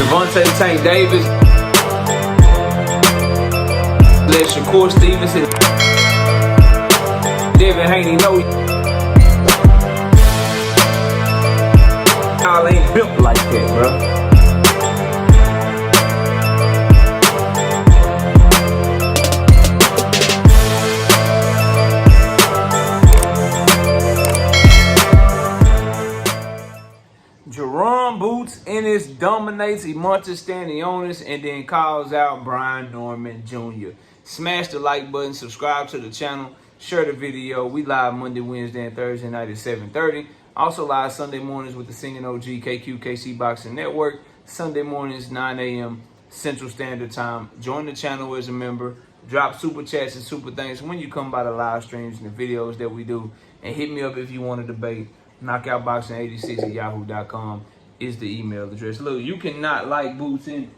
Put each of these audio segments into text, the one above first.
Devontae Tank Davis. Let Shakur Stevenson. Devin Haney know y'all ain't built like that, bro. Jaron Ennis dominates Stanionis and then calls out Brian Norman Jr. Smash the like button, subscribe to the channel, share the video. We live Monday, Wednesday, and Thursday night at 7:30. Also live Sunday mornings with the Singing OG KC Boxing Network. Sunday mornings, 9 a.m. Central Standard Time. Join the channel as a member. Drop super chats and super thanks when you come by the live streams and the videos that we do. And hit me up if you want to debate. knockoutboxing86@yahoo.com is the email address. Look, you cannot like Boots Ennis.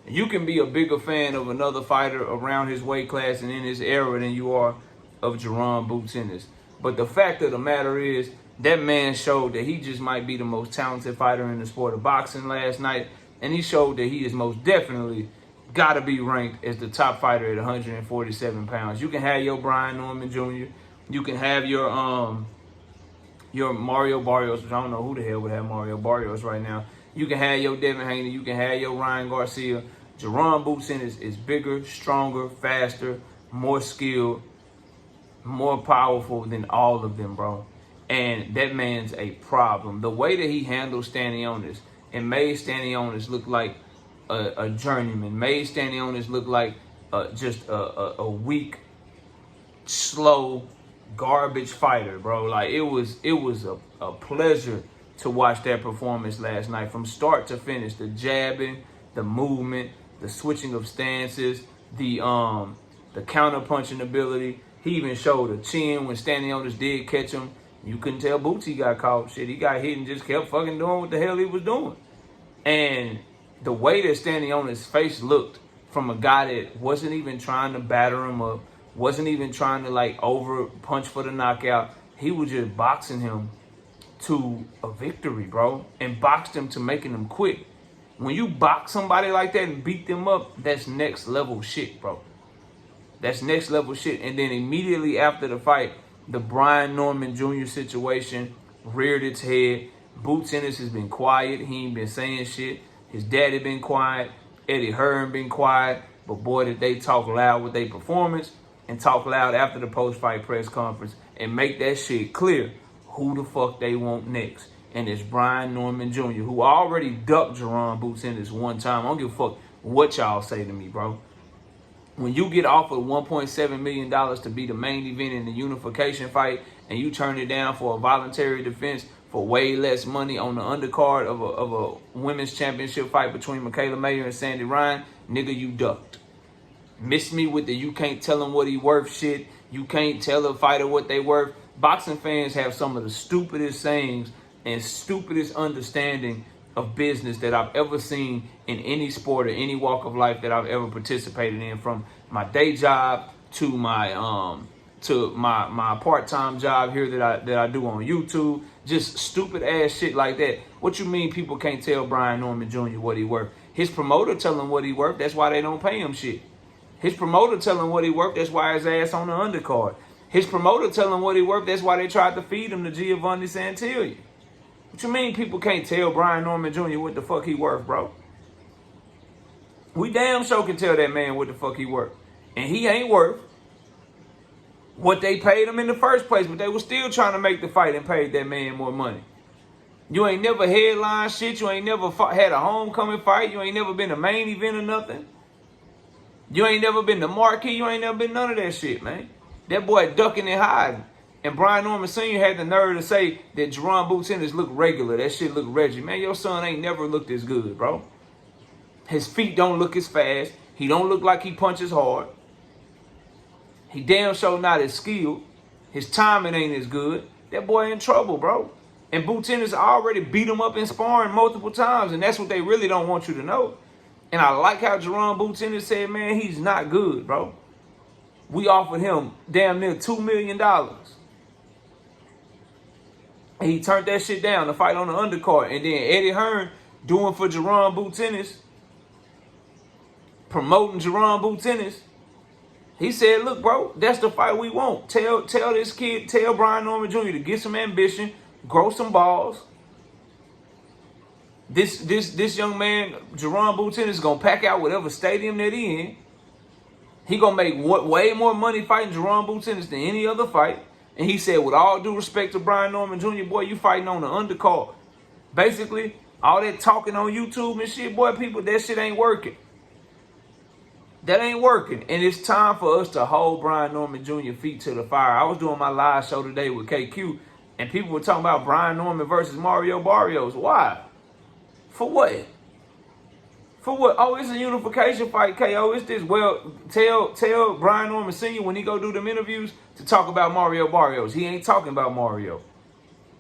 You can be a bigger fan of another fighter around his weight class and in his era than you are of Jaron Boots Ennis. But the fact of the matter is, that man showed that he just might be the most talented fighter in the sport of boxing last night. And he showed that he is most definitely got to be ranked as the top fighter at 147 pounds. You can have your Brian Norman Jr. You can have your Mario Barrios, which I don't know who the hell would have Mario Barrios right now. You can have your Devin Haney. You can have your Ryan Garcia. Jaron Boots Ennis is bigger, stronger, faster, more skilled, more powerful than all of them, bro. And that man's a problem. The way that he handled Stanionis and made Stanionis look like a journeyman, made Stanionis look like just a weak, slow, garbage fighter, bro. Like it was a pleasure to watch that performance last night from start to finish. The jabbing, the movement, the switching of stances, the counter punching ability. He even showed a chin when Stanionis did catch him. You couldn't tell Bootsy got caught. Shit, he got hit and just kept fucking doing what the hell he was doing. And the way that Stanionis' face looked from a guy that wasn't even trying to batter him up, wasn't even trying to like over punch for the knockout. He was just boxing him to a victory, bro, and boxed him to making him quit. When you box somebody like that and beat them up, that's next level shit, bro. That's next level shit. And then immediately after the fight, the Brian Norman Jr. situation reared its head. Boots Ennis has been quiet. He ain't been saying shit. His daddy been quiet. Eddie Hearn been quiet. But boy, did they talk loud with their performance and talk loud after the post-fight press conference and make that shit clear who the fuck they want next. And it's Brian Norman Jr., who already ducked Jaron Boots Ennis one time. I don't give a fuck what y'all say to me, bro. When you get offered $1.7 million to be the main event in the unification fight and you turn it down for a voluntary defense for way less money on the undercard of a women's championship fight between Michaela Mayer and Sandy Ryan, nigga, you ducked. Miss me with the you can't tell him what he worth shit. You can't tell a fighter what they worth. Boxing fans have some of the stupidest sayings and stupidest understanding of business that I've ever seen in any sport or any walk of life that I've ever participated in, from my day job to my part-time job here that I do on YouTube. Just stupid ass shit like that. What you mean people can't tell Brian Norman Jr. what he worth? His promoter tell him what he worth. That's why they don't pay him shit. His promoter tell him what he worth. That's why his ass on the undercard. His promoter tell him what he worth. That's why they tried to feed him to Giovanni Santilli. What you mean people can't tell Brian Norman Jr. what the fuck he worth, bro? We damn sure can tell that man what the fuck he worth. And he ain't worth what they paid him in the first place, but they were still trying to make the fight and paid that man more money. You ain't never headline shit. You ain't never had a homecoming fight. You ain't never been a main event or nothing. You ain't never been the marquee. You ain't never been none of that shit, man. That boy ducking and hiding. And Brian Norman Sr. had the nerve to say that Jaron Boots Ennis look regular. That shit look Reggie. Man, your son ain't never looked as good, bro. His feet don't look as fast. He don't look like he punches hard. He damn sure not as skilled. His timing ain't as good. That boy in trouble, bro. And Boots Ennis already beat him up in sparring multiple times. And that's what they really don't want you to know. And I like how Jaron Boots Ennis said, man, he's not good, bro. We offered him damn near $2 million. And he turned that shit down to fight on the undercard. And then Eddie Hearn doing for Jaron Boots Ennis, promoting Jaron Boots Ennis. He said, look, bro, that's the fight we want. Tell this kid, tell Brian Norman Jr. to get some ambition, grow some balls. This young man, Jaron Boots Ennis, is going to pack out whatever stadium that he in. He going to make way more money fighting Jaron Boots Ennis than any other fight. And he said, with all due respect to Brian Norman Jr., boy, you fighting on the undercard. Basically, all that talking on YouTube and shit, boy, people, that shit ain't working. That ain't working. And it's time for us to hold Brian Norman Jr. feet to the fire. I was doing my live show today with KQ, and people were talking about Brian Norman versus Mario Barrios. Why? For what? For what? Oh, it's a unification fight, KO. It's this. Well, tell Brian Norman Sr. when he go do them interviews to talk about Mario Barrios. He ain't talking about Mario.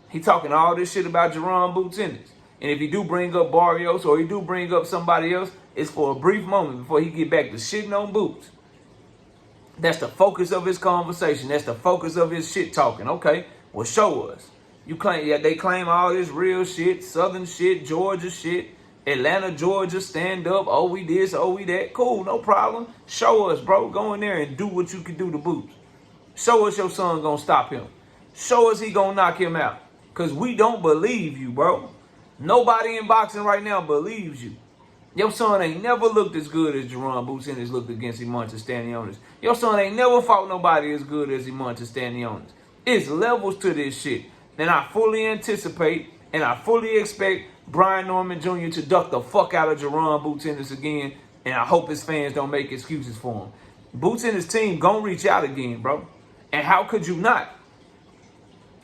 He talking all this shit about Jaron Boots Ennis. And if he do bring up Barrios or he do bring up somebody else, it's for a brief moment before he get back to shitting on Boots. That's the focus of his conversation. That's the focus of his shit talking. Okay, well, show us. You claim, yeah, they claim all this real shit, Southern shit, Georgia shit, Atlanta, Georgia, stand up. Oh, we this, oh, we that. Cool, no problem. Show us, bro. Go in there and do what you can do to Boots. Show us your son gonna stop him. Show us he gonna knock him out. Because we don't believe you, bro. Nobody in boxing right now believes you. Your son ain't never looked as good as Jaron Boots Ennis looked against Stanionis. Your son ain't never fought nobody as good as Stanionis. It's levels to this shit. And I fully anticipate and I fully expect Brian Norman Jr. to duck the fuck out of Jaron Boots Ennis again. And I hope his fans don't make excuses for him. Boots and his team gonna reach out again, bro. And how could you not?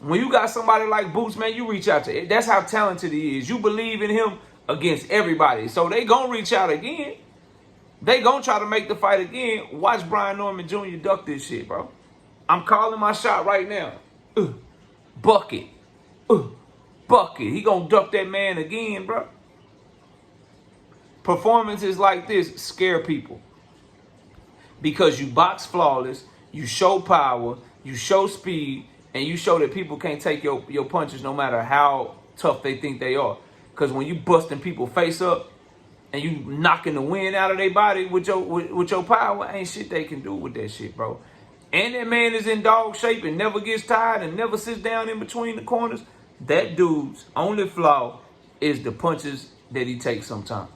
When you got somebody like Boots, man, you reach out to it. That's how talented he is. You believe in him against everybody. So they gonna reach out again. They gonna try to make the fight again. Watch Brian Norman Jr. duck this shit, bro. I'm calling my shot right now. Bucket. Bucket. He gonna duck that man again, bro. Performances like this scare people. Because you box flawless, you show power, you show speed, and you show that people can't take your punches no matter how tough they think they are. Because when you busting people face up and you knocking the wind out of their body with your power, ain't shit they can do with that shit, bro. And that man is in dog shape and never gets tired and never sits down in between the corners. That dude's only flaw is the punches that he takes sometimes.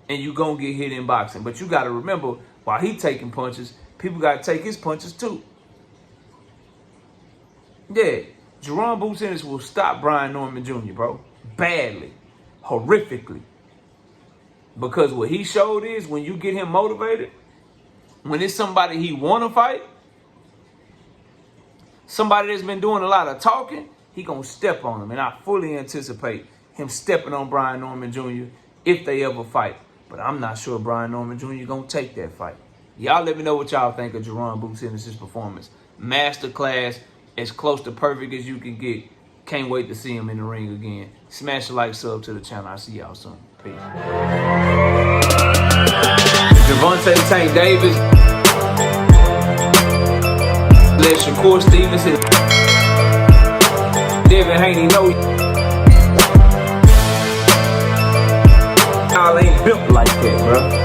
And you gonna get hit in boxing. But you gotta remember, while he taking punches, people gotta take his punches too. Yeah, Jaron Boots Ennis will stop Brian Norman Jr., bro. Badly. Horrifically. Because what he showed is when you get him motivated, when it's somebody he want to fight, somebody that's been doing a lot of talking, he gonna step on him. And I fully anticipate him stepping on Brian Norman Jr. if they ever fight. But I'm not sure Brian Norman Jr. gonna take that fight. Y'all let me know what y'all think of Jaron Boots Ennis' performance. Masterclass, as close to perfect as you can get. Can't wait to see him in the ring again. Smash a like, sub to the channel. I'll see y'all soon. Peace. Javante Tank Davis. Let Shakur Stevenson. Devin Haney know y'all ain't built like that, bro.